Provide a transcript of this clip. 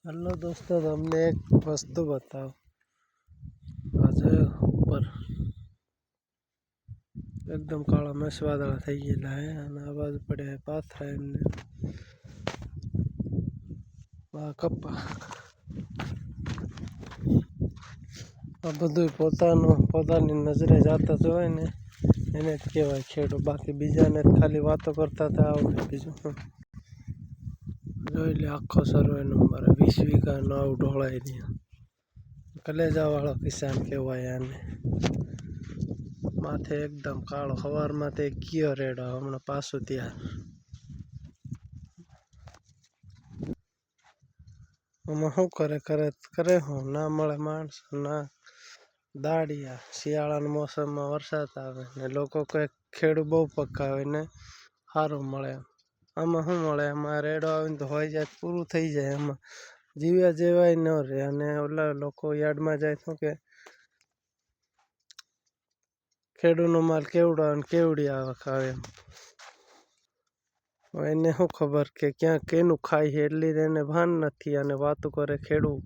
Hello दोस्तों, તમને એક વસ્તુ બતાવો। આજે ઉપર એકદમ કાળા મેસ વાદળા થઈ ગયેલા હે અને આ બાજુ પડ્યા હે પાથરા એમને આ કપ્પા આ બધું પોતાની નજરે જાતા જ હોય ને એને જ કહેવાય ખેડો। બાકી બીજાને ખાલી વાતો કરતા હતા આવડે, બીજું શું જોઈ લે। આખો સર્વે નંબર 20 વીઘાનો આવું ઢોળાઈ રહ્યા। કલેજા વાળો કિસાન કહેવાય આને। માથે એકદમ કાળો, સવારમાં તે કયો રેડો, હમણાં પાછું ત્યાં। આમાં શું કરે હું ના મળે માણસ ના દાડિયા। શિયાળાના મોસમમાં વરસાદ આવે ને લોકો કંઈક ખેડૂ બહુ પકાવે ને સારું મળે। આમાં શું મળે, આમાં રેડો આવીને તો હોય જાય, પૂરું થઈ જાય। આમાં જીવ્યા જેવાય ન રહે અને ઓલા લોકો યાર્ડમાં જાય શું કે ખેડૂનો માલ કેવડો અને કેવડી આવક આવે એમ। એને શું ખબર કે ક્યાં કેનું ખાય છે, એટલી એને ભાન નથી અને વાતો કરે ખેડૂ।